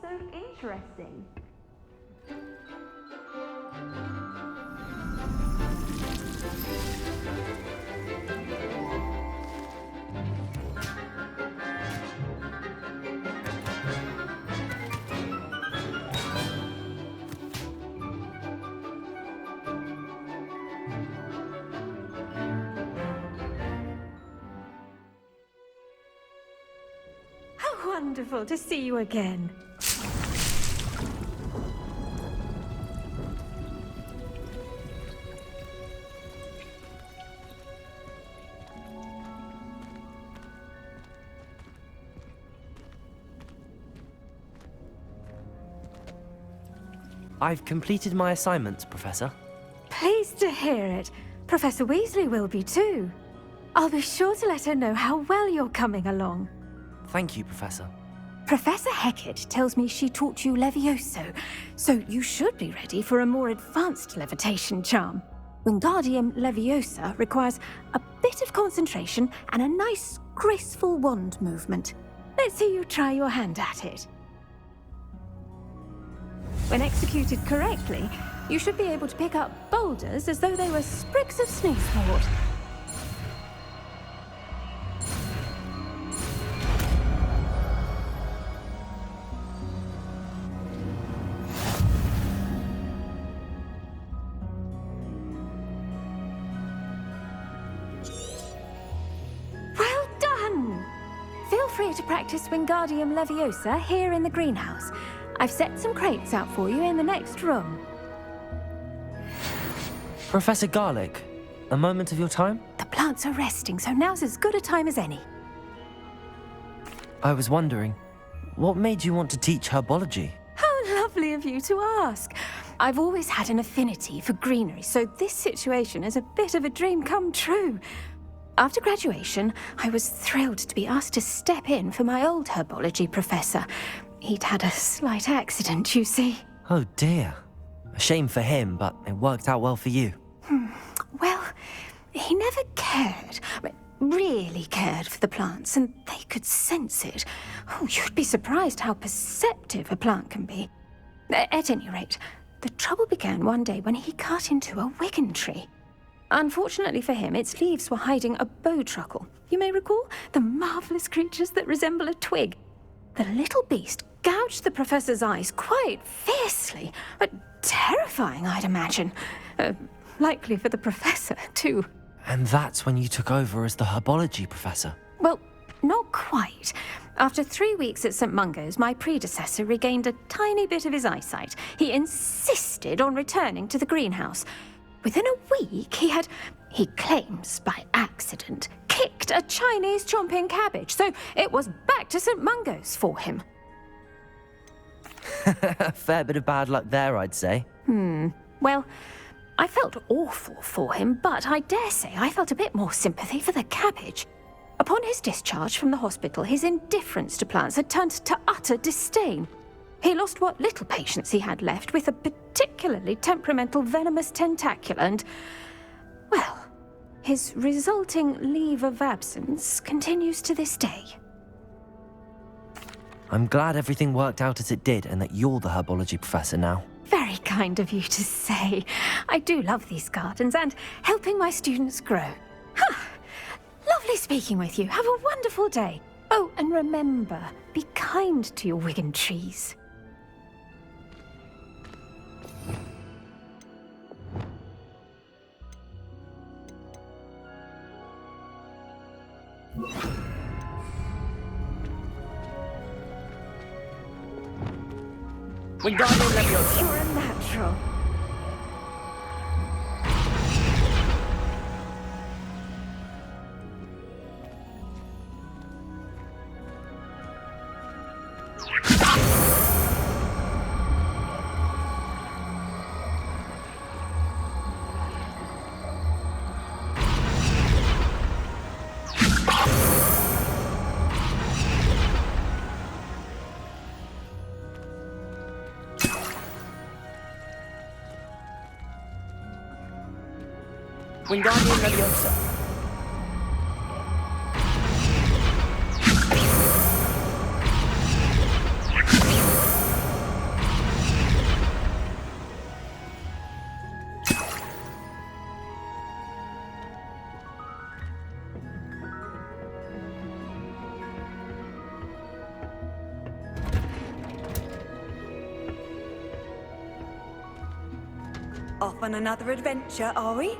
so interesting. Wonderful to see you again. I've completed my assignments, Professor. Pleased to hear it. Professor Weasley will be too. I'll be sure to let her know how well you're coming along. Thank you, Professor. Professor Hecat tells me she taught you Levioso, so you should be ready for a more advanced levitation charm. Wingardium Leviosa requires a bit of concentration and a nice, graceful wand movement. Let's see you try your hand at it. When executed correctly, you should be able to pick up boulders as though they were sprigs of sneezewort. Free to practice Wingardium Leviosa here in the greenhouse. I've set some crates out for you in the next room. Professor Garlick, a moment of your time? The plants are resting, so now's as good a time as any. I was wondering, what made you want to teach herbology? How lovely of you to ask. I've always had an affinity for greenery, so this situation is a bit of a dream come true. After graduation, I was thrilled to be asked to step in for my old herbology professor. He'd had a slight accident, you see. Oh dear. A shame for him, but it worked out well for you. Well, he never cared, really cared for the plants, and they could sense it. Oh, you'd be surprised how perceptive a plant can be. At any rate, the trouble began one day when he cut into a Wigan tree. Unfortunately for him, its leaves were hiding a bowtruckle. You may recall the marvelous creatures that resemble a twig. The little beast gouged the professor's eyes quite fiercely, but terrifying, I'd imagine. Likely for the professor, too. And that's when you took over as the herbology professor? Well, not quite. After 3 weeks at St. Mungo's, my predecessor regained a tiny bit of his eyesight. He insisted on returning to the greenhouse. Within a week, he claims by accident, kicked a Chinese chomping cabbage, so it was back to St. Mungo's for him. A fair bit of bad luck there, I'd say. Well, I felt awful for him, but I dare say I felt a bit more sympathy for the cabbage. Upon his discharge from the hospital, his indifference to plants had turned to utter disdain. He lost what little patience he had left with a particularly temperamental venomous tentacula and, well, his resulting leave of absence continues to this day. I'm glad everything worked out as it did and that you're the herbology professor now. Very kind of you to say. I do love these gardens and helping my students grow. Lovely speaking with you. Have a wonderful day. Oh, and remember, be kind to your Wigan trees. Wingardium Leviosa. You're a natural. Wingardium Leviosa. Off on another adventure, are we?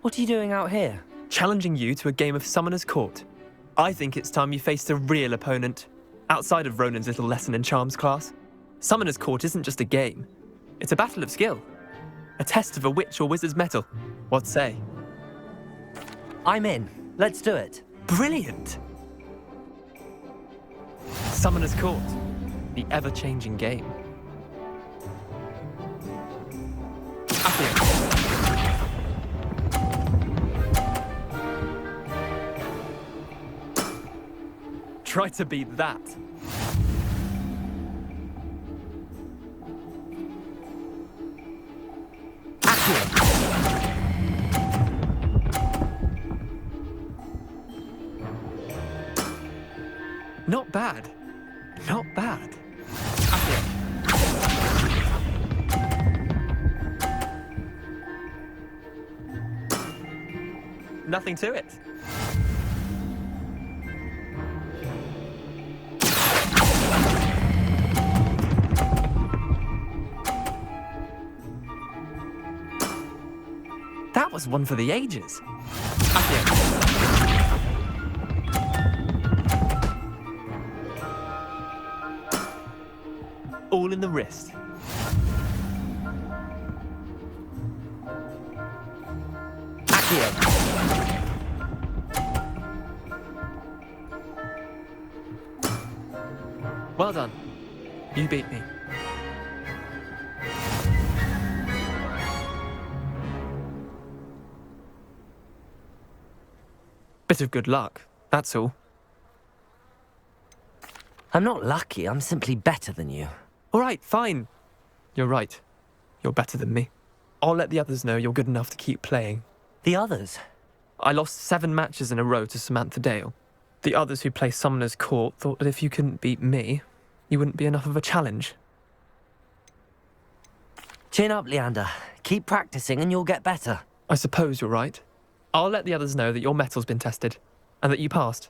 What are you doing out here? Challenging you to a game of Summoner's Court. I think it's time you faced a real opponent, outside of Ronan's little lesson in charms class. Summoner's Court isn't just a game. It's a battle of skill. A test of a witch or wizard's mettle. What say? I'm in. Let's do it. Brilliant! Summoner's Court. The ever-changing game. Accio. Try to beat that. Not bad. Not bad. Nothing to it. That was one for the ages. All in the wrist. Accio. Well done. You beat me. Bit of good luck, that's all. I'm not lucky, I'm simply better than you. All right, fine. You're right. You're better than me. I'll let the others know you're good enough to keep playing. The others? I lost 7 matches in a row to Samantha Dale. The others who play Summoner's Court thought that if you couldn't beat me, you wouldn't be enough of a challenge. Chin up, Leander. Keep practicing and you'll get better. I suppose you're right. I'll let the others know that your metal's been tested, and that you passed.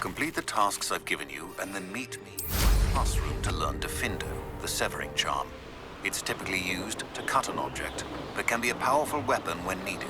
Complete the tasks I've given you, and then meet me in the classroom to learn Defindo, the severing charm. It's typically used to cut an object, but can be a powerful weapon when needed.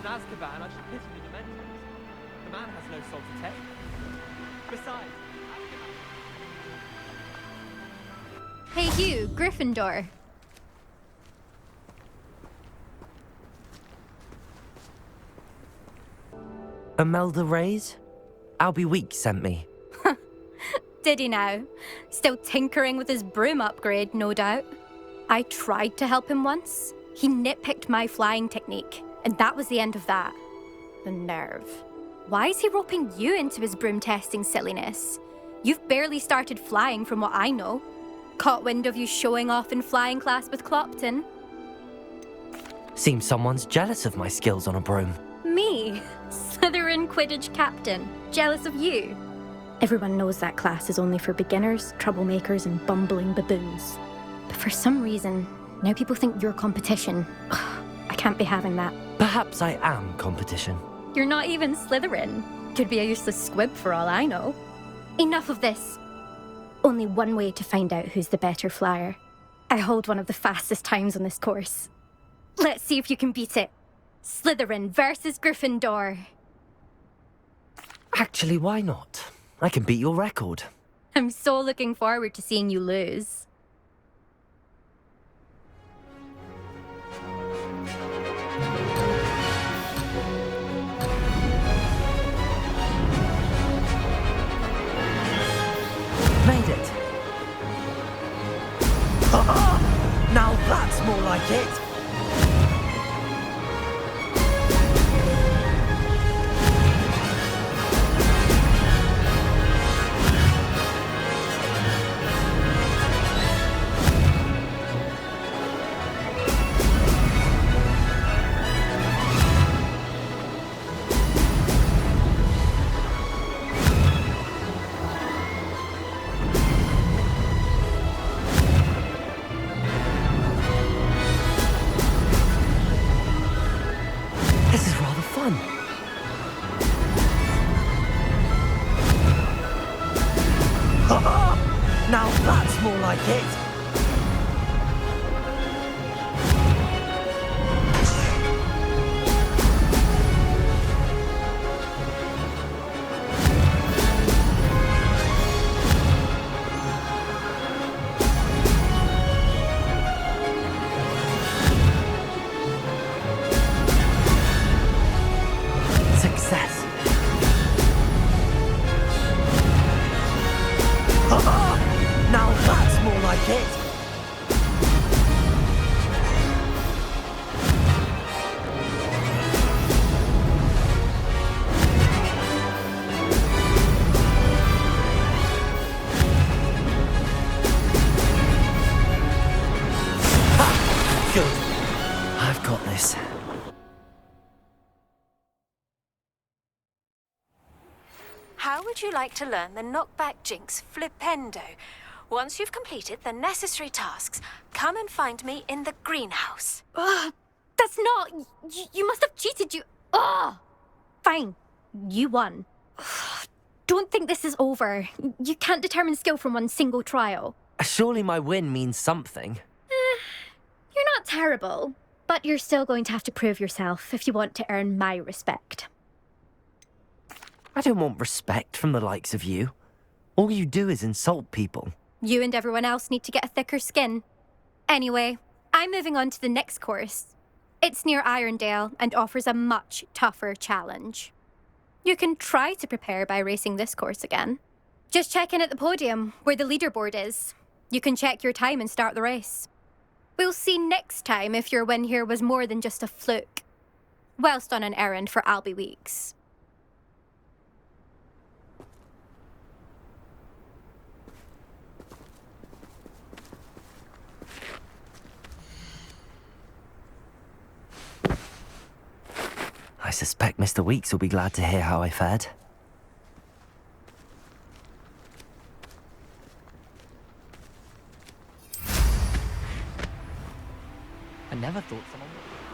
Azkaban, I should pity the Dementors. The man has no soul to take. Besides, Azkaban... Hey you, Gryffindor. Imelda Reyes? Albie Weeks sent me. Did he now? Still tinkering with his broom upgrade, no doubt. I tried to help him once. He nitpicked my flying technique, and that was the end of that. The nerve. Why is he roping you into his broom testing silliness? You've barely started flying from what I know. Caught wind of you showing off in flying class with Clopton. Seems someone's jealous of my skills on a broom. Me? Slytherin Quidditch captain. Jealous of you? Everyone knows that class is only for beginners, troublemakers, and bumbling baboons. But for some reason, now people think you're competition. Ugh, I can't be having that. Perhaps I am competition. You're not even Slytherin. Could be a useless squib for all I know. Enough of this. Only one way to find out who's the better flyer. I hold one of the fastest times on this course. Let's see if you can beat it. Slytherin versus Gryffindor. Actually, why not? I can beat your record. I'm so looking forward to seeing you lose. Made it! Now that's more like it! This is rather fun. Now that's more like it. Success. Now that's more like it. Ha! Good. I've got this. How would you like to learn the knockback jinx Flipendo? Once you've completed the necessary tasks, come and find me in the greenhouse. Ugh, that's not... You must have cheated, you... Ugh! Fine. You won. Ugh, don't think this is over. You can't determine skill from one single trial. Surely my win means something. You're not terrible, but you're still going to have to prove yourself if you want to earn my respect. I don't want respect from the likes of you. All you do is insult people. You and everyone else need to get a thicker skin. Anyway, I'm moving on to the next course. It's near Irondale and offers a much tougher challenge. You can try to prepare by racing this course again. Just check in at the podium, where the leaderboard is. You can check your time and start the race. We'll see next time if your win here was more than just a fluke. Whilst on an errand for Albie Weeks. I suspect Mr. Weeks will be glad to hear how I fared. I never thought someone would...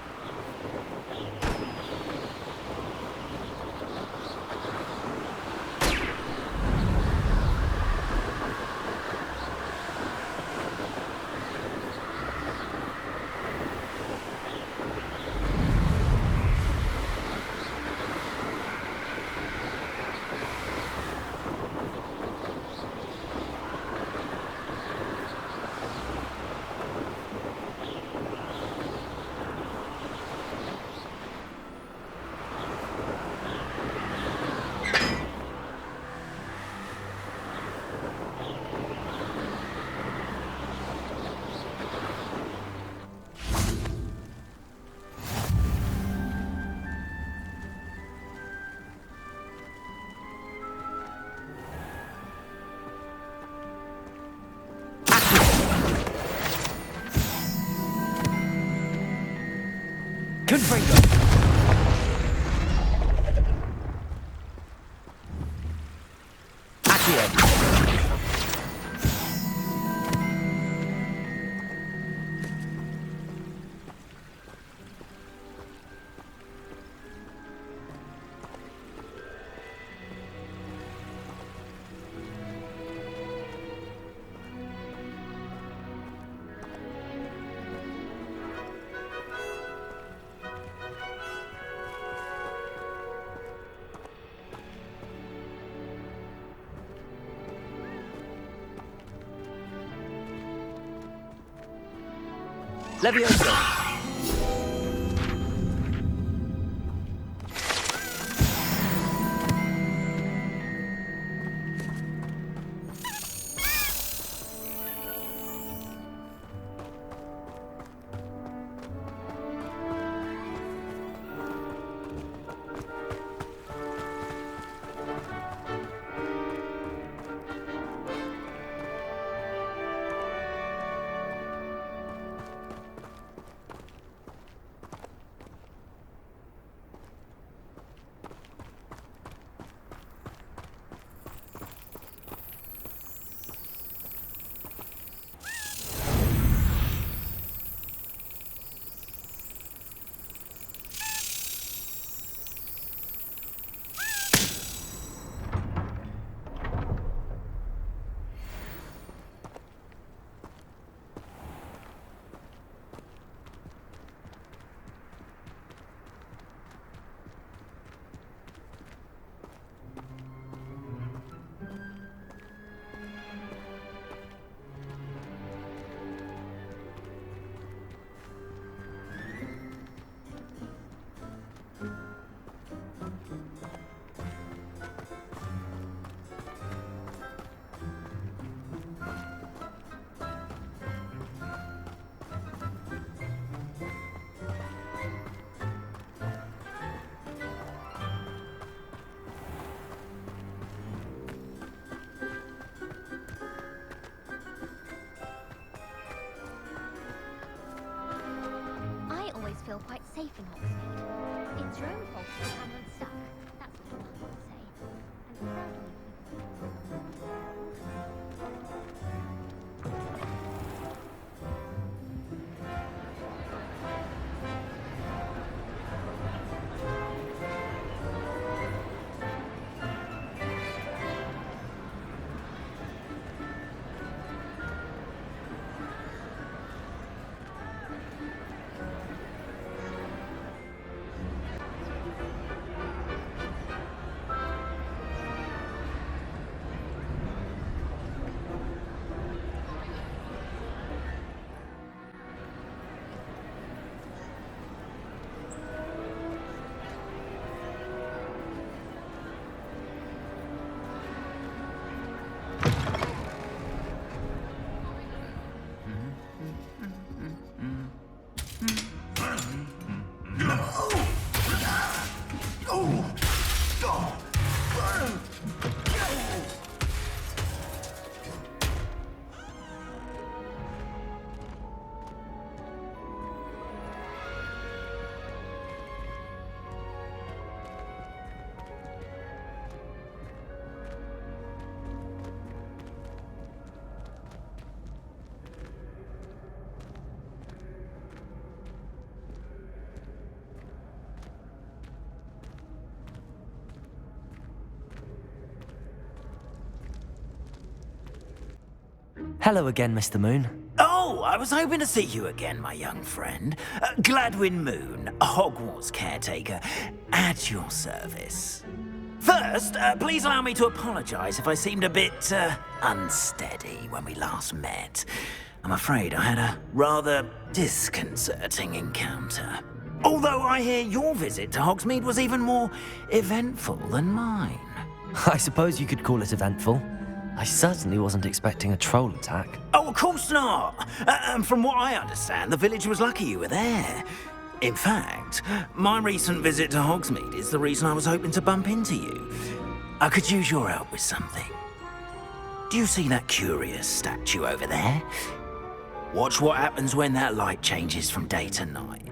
Confringo! Accio! Levioso! Feel quite safe in Hogsmeade. It's your own fault if the camera's stuck. That's what your mum would say. And I'm proud of you. Hello again, Mr. Moon. Oh, I was hoping to see you again, my young friend. Gladwin Moon, Hogwarts caretaker, at your service. First, please allow me to apologize if I seemed a bit, unsteady when we last met. I'm afraid I had a rather disconcerting encounter. Although I hear your visit to Hogsmeade was even more eventful than mine. I suppose you could call it eventful. I certainly wasn't expecting a troll attack. Oh, of course not. And from what I understand, the village was lucky you were there. In fact, my recent visit to Hogsmeade is the reason I was hoping to bump into you. I could use your help with something. Do you see that curious statue over there? Watch what happens when that light changes from day to night.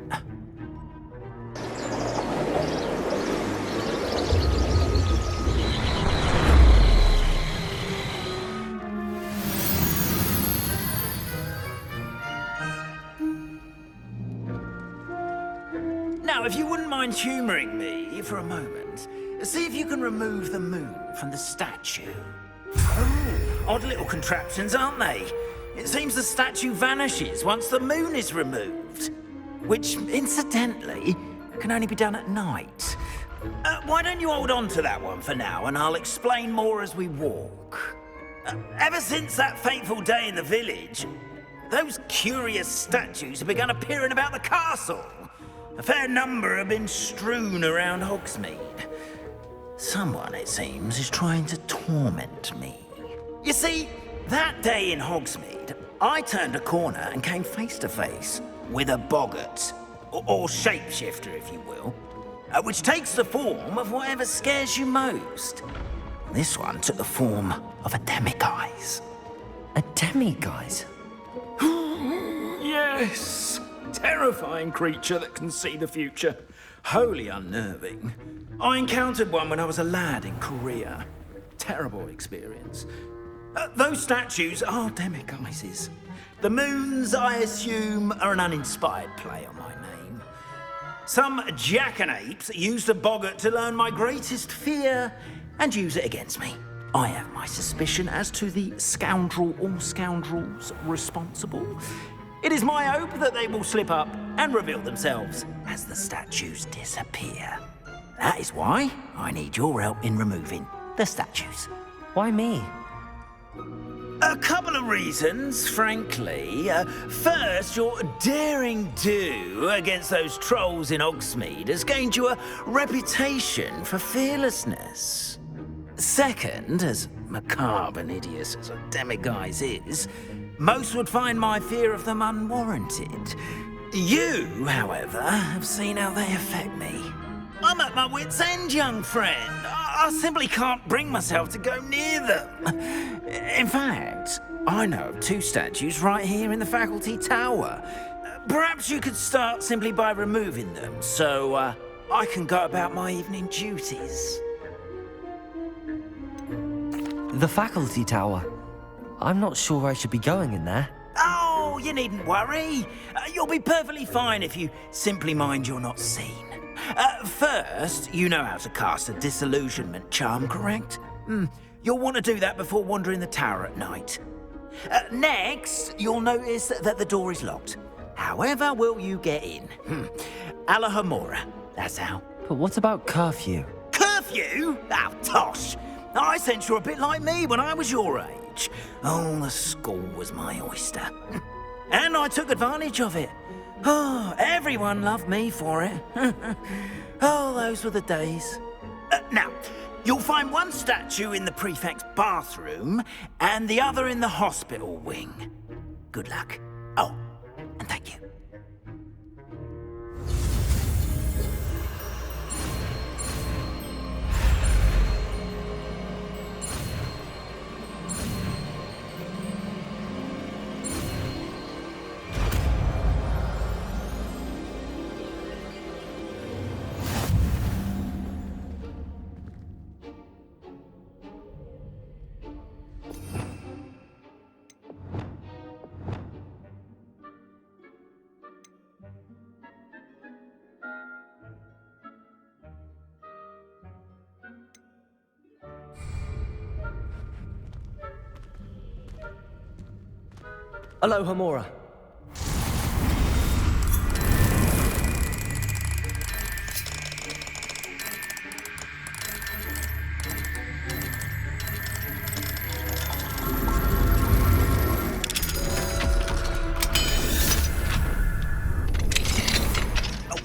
Now, if you wouldn't mind humouring me for a moment, see if you can remove the moon from the statue. Oh, odd little contraptions, aren't they? It seems the statue vanishes once the moon is removed. Which, incidentally, can only be done at night. Why don't you hold on to that one for now, and I'll explain more as we walk. Ever since that fateful day in the village, those curious statues have begun appearing about the castle. A fair number have been strewn around Hogsmeade. Someone, it seems, is trying to torment me. You see, that day in Hogsmeade, I turned a corner and came face to face with a boggart, or shapeshifter, if you will, which takes the form of whatever scares you most. This one took the form of a demiguise. A demiguise? Yes! Terrifying creature that can see the future. Wholly unnerving. I encountered one when I was a lad in Korea. Terrible experience. Those statues are demiguises. The moons, I assume, are an uninspired play on my name. Some jackanapes used a boggart to learn my greatest fear and use it against me. I have my suspicion as to the scoundrel or scoundrels responsible. It is my hope that they will slip up and reveal themselves as the statues disappear. That is why I need your help in removing the statues. Why me? A couple of reasons, frankly. First, your daring do against those trolls in Hogsmeade has gained you a reputation for fearlessness. Second, as macabre and hideous as a demiguise is, most would find my fear of them unwarranted. You, however, have seen how they affect me. I'm at my wit's end, young friend. I simply can't bring myself to go near them. In fact, I know of two statues right here in the faculty tower. Perhaps you could start simply by removing them, so I can go about my evening duties. The faculty tower. I'm not sure I should be going in there. Oh, you needn't worry. You'll be perfectly fine if you simply mind you're not seen. First, you know how to cast a disillusionment charm, correct? You'll want to do that before wandering the tower at night. Next, you'll notice that the door is locked. However will you get in? Alahomora, that's how. But what about curfew? Curfew? Oh, tosh. I sense you're a bit like me when I was your age. Oh, the school was my oyster. And I took advantage of it. Oh, everyone loved me for it. Oh, those were the days. Now, you'll find one statue in the prefect's bathroom and the other in the hospital wing. Good luck. Oh, and thank you. Aloha Mora.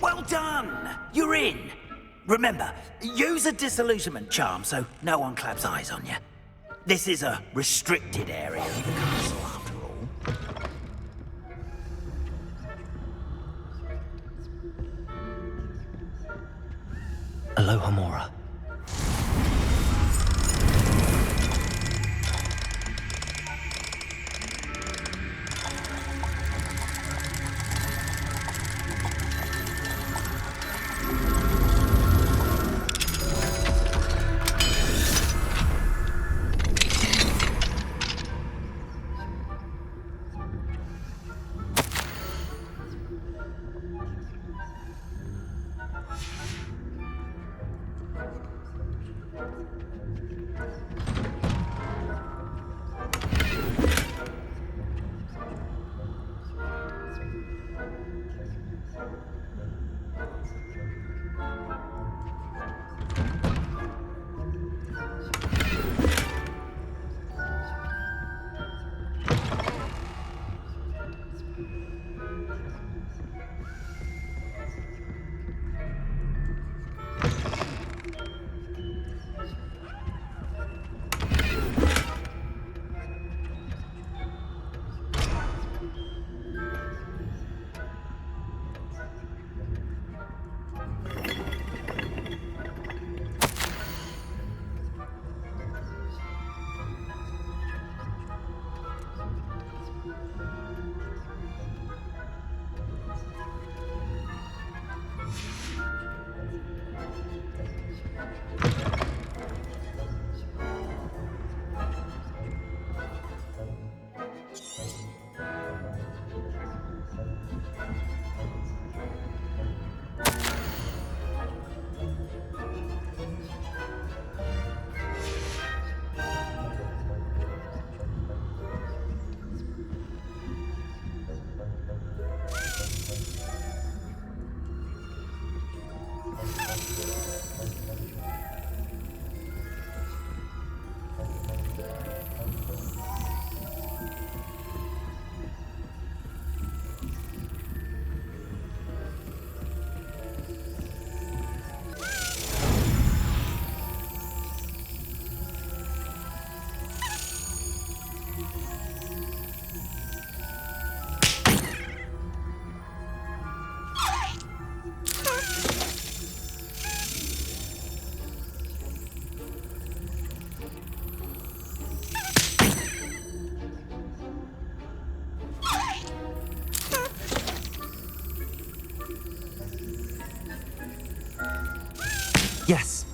Well done! You're in. Remember, use a disillusionment charm so no one claps eyes on you. This is a restricted area of the castle, after all. Aloha Mora. Yes.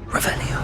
Revelio.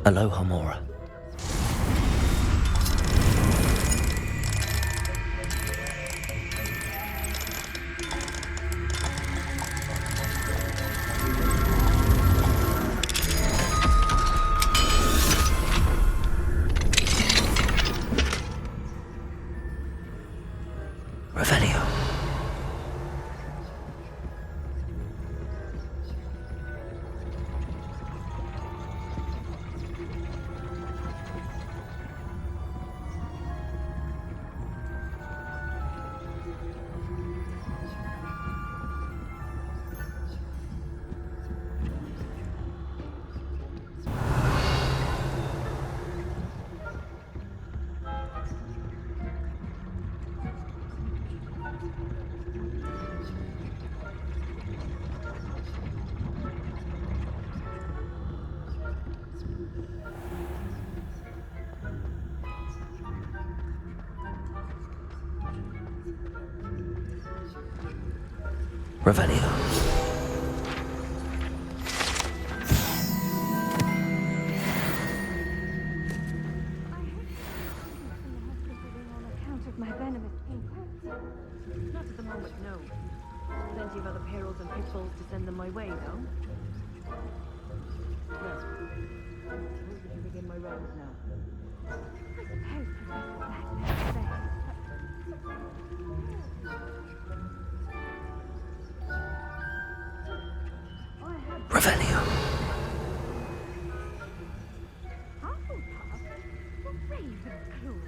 Aloha, Mora. Revelio. Revelio. My venomous ink. Not at the moment, no. Plenty of other perils and pitfalls to send them my way, though. Well, suppose we can begin my rounds now. I suppose Professor Blackbeard's Revelio. Hufflepuff? The Ravenclaw?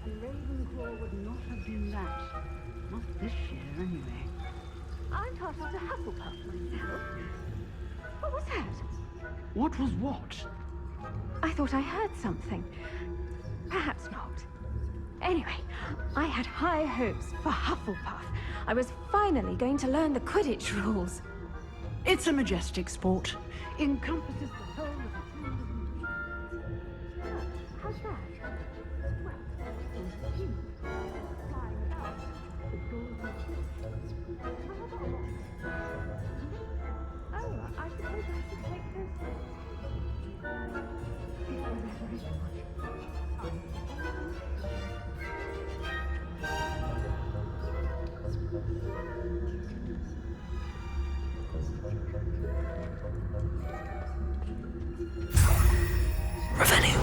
And Ravenclaw would not have been that. Not this year, anyway. I'm partial to Hufflepuff myself. What was that? What was what? I thought I heard something. Perhaps not. Anyway, I had high hopes for Hufflepuff. I was finally going to learn the Quidditch rules. It's a majestic sport. Encompasses the whole of the How's that? Well, there's you flying about the golden Oh, I suppose I should take this. Revelio.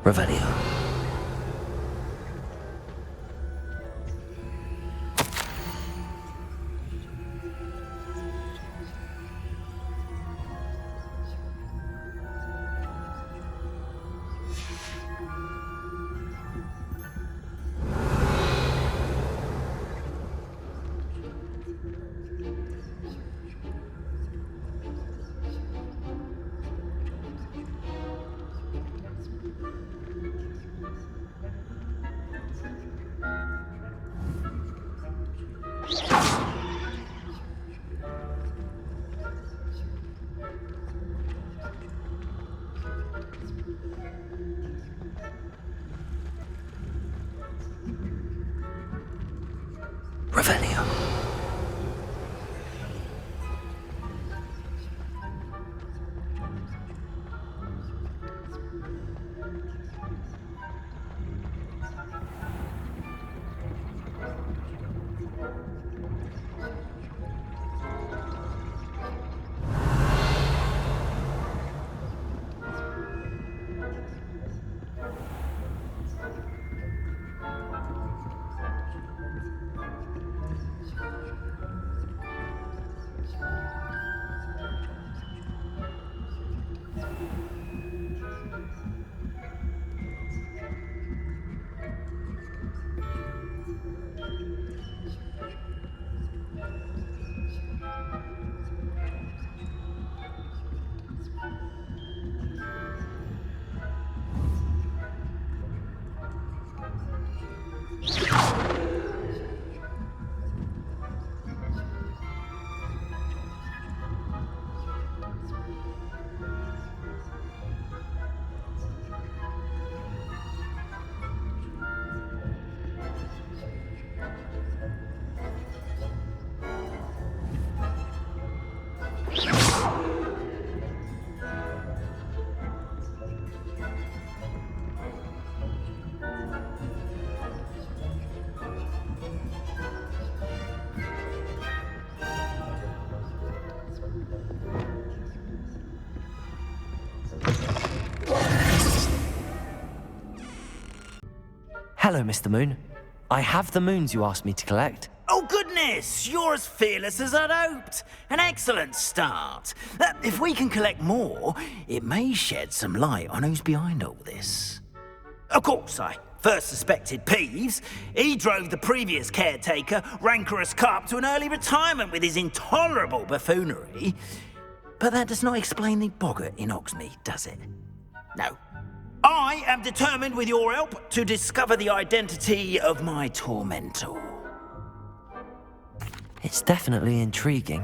Revelio. Hello, Mr. Moon. I have the moons you asked me to collect. Oh, goodness! You're as fearless as I'd hoped. An excellent start. If we can collect more, it may shed some light on who's behind all this. Of course, I first suspected Peeves. He drove the previous caretaker, Rancorous Carp, to an early retirement with his intolerable buffoonery. But that does not explain the boggart in Hogsmeade, does it? No. I am determined, with your help, to discover the identity of my tormentor. It's definitely intriguing.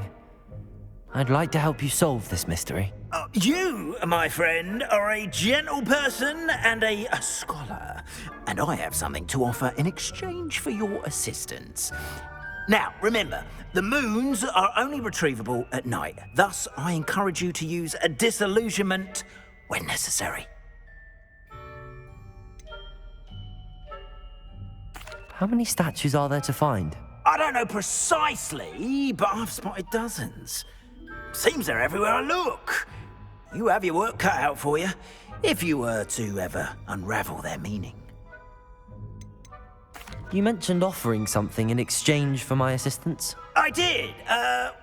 I'd like to help you solve this mystery. You, my friend, are a gentle person and a scholar, and I have something to offer in exchange for your assistance. Now, remember, the moons are only retrievable at night. Thus, I encourage you to use a disillusionment when necessary. How many statues are there to find? I don't know precisely, but I've spotted dozens. Seems they're everywhere I look. You have your work cut out for you, if you were to ever unravel their meaning. You mentioned offering something in exchange for my assistance? I did.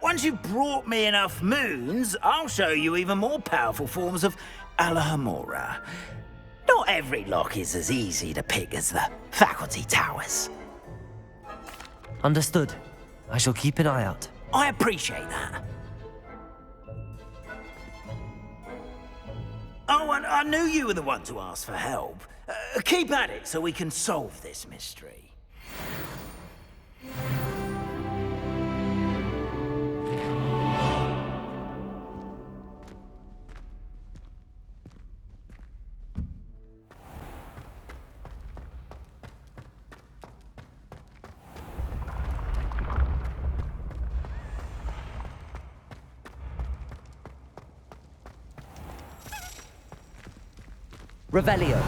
Once you've brought me enough moons, I'll show you even more powerful forms of Alohomora. Not every lock is as easy to pick as the faculty towers. Understood. I shall keep an eye out. I appreciate that. Oh, and I knew you were the one to ask for help. Keep at it so we can solve this mystery. Revelio.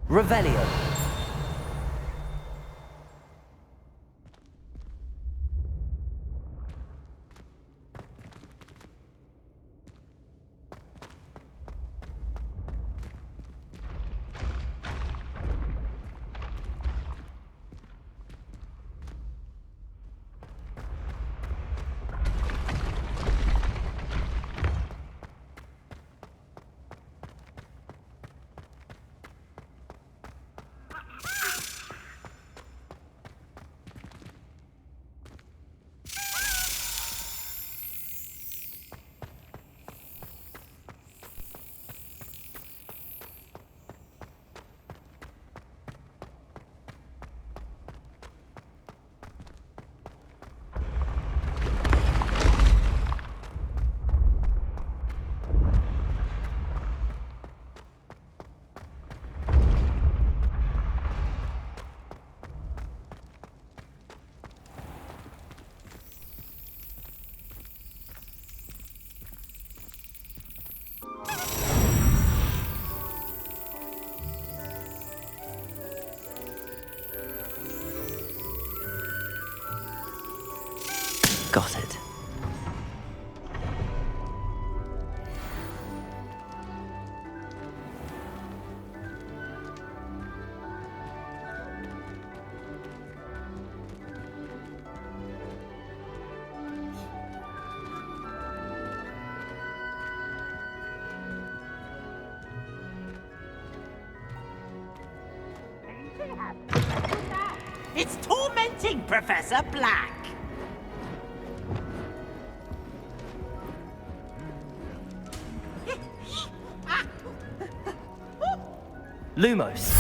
Revelio. Got it. It's tormenting, Professor Black. Lumos.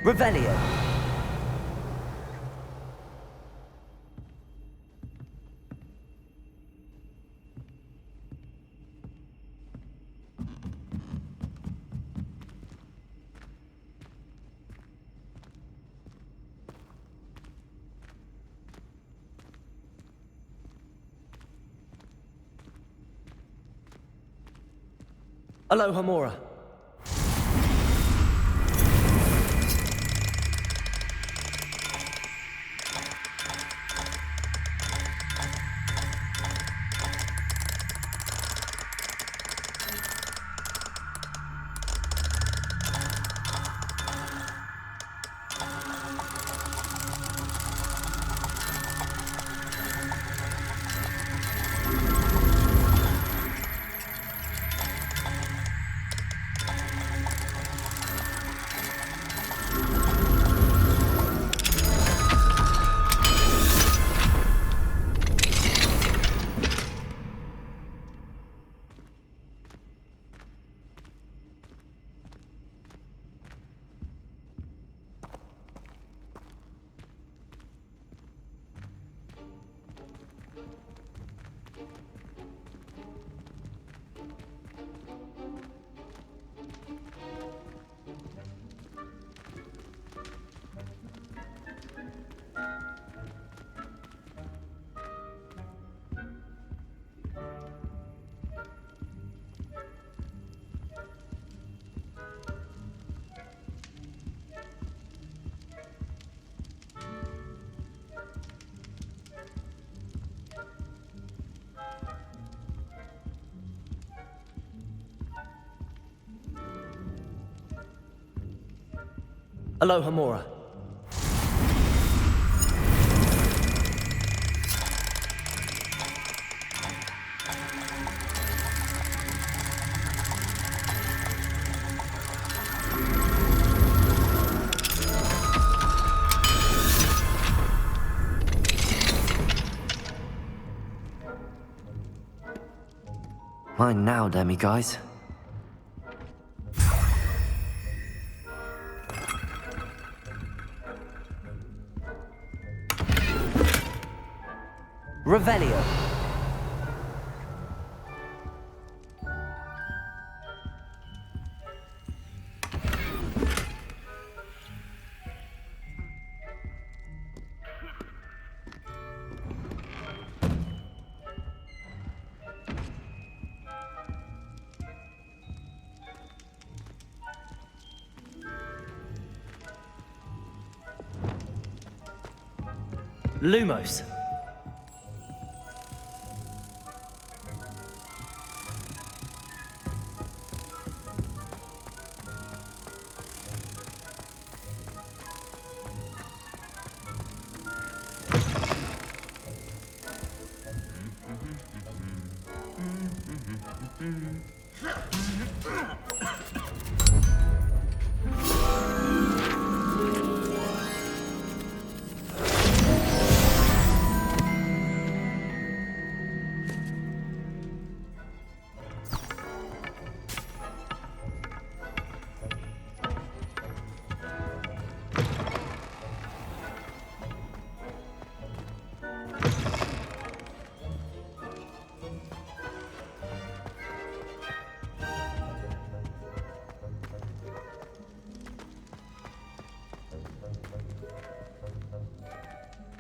Revelio. Aloha Mora. Aloha Mora. Mine now, demi guys. Revelio. Lumos.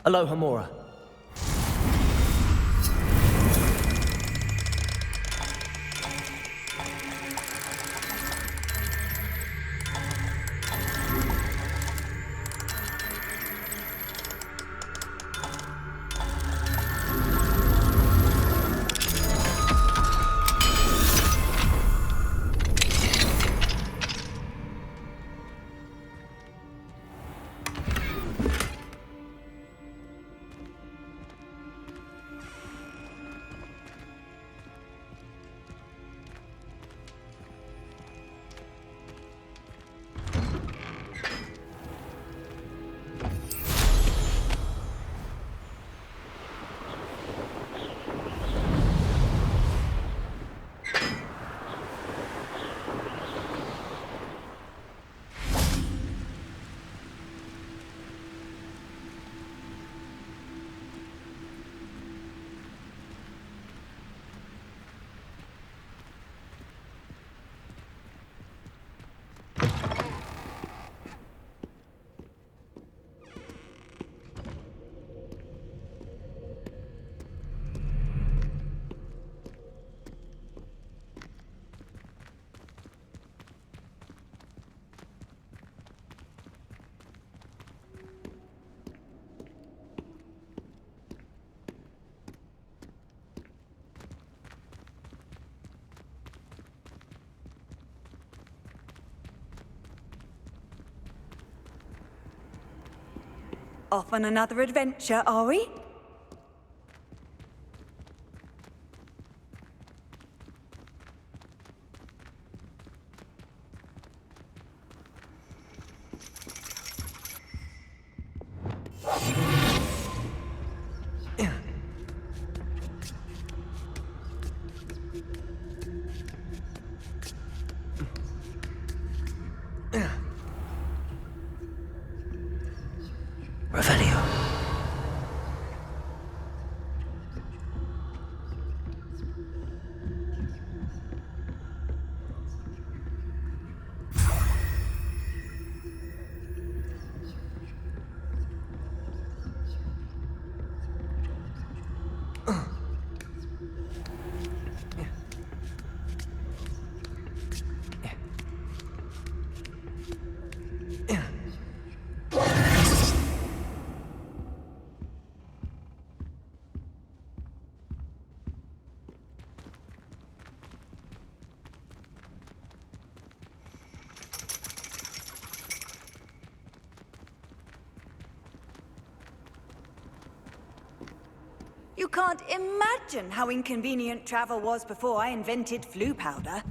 Aloha Mora. Off on another adventure, are we? Revelio. You can't imagine how inconvenient travel was before I invented flu powder.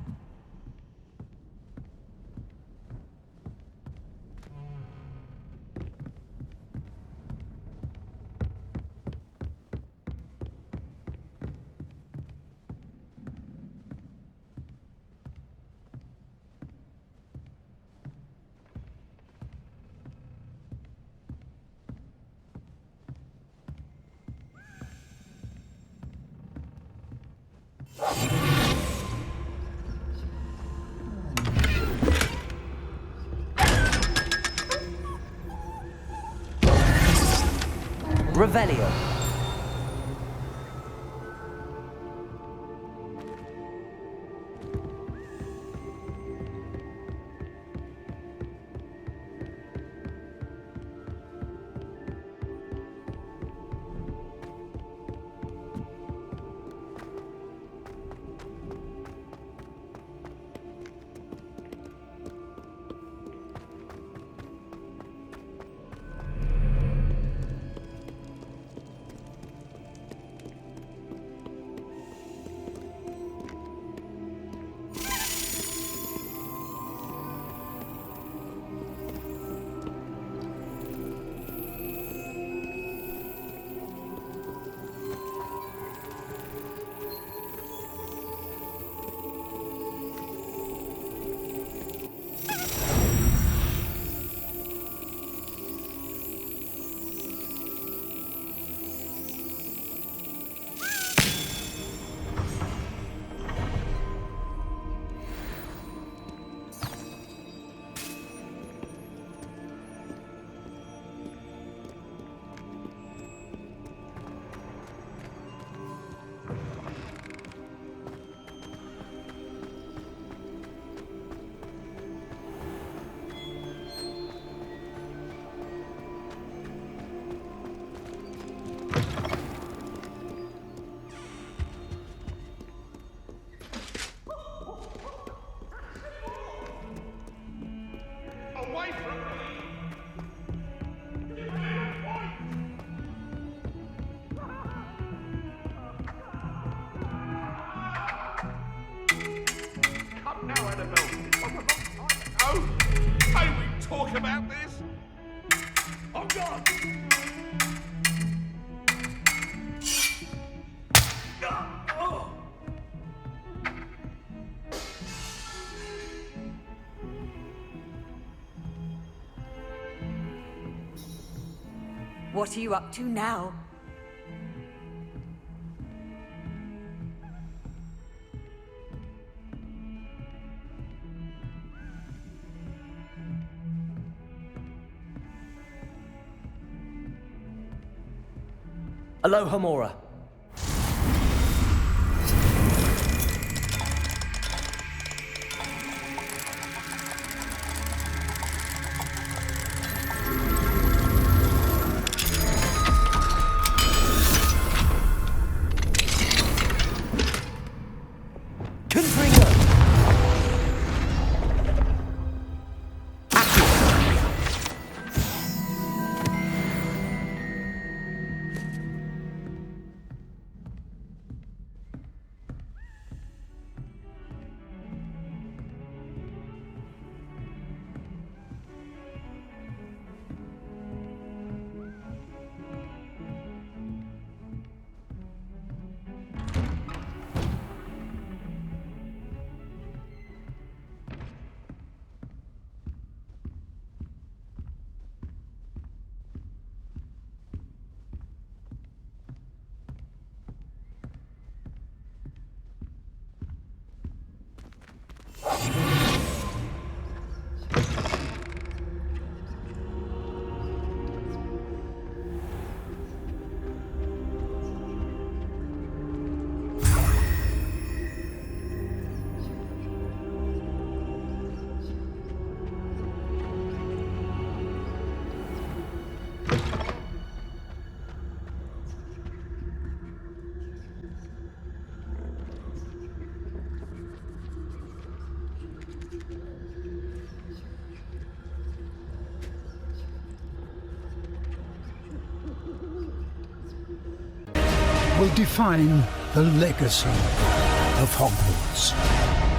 Revelio. About this? Oh God! Oh. What are you up to now? Aloha Mora. will define the legacy of Hogwarts.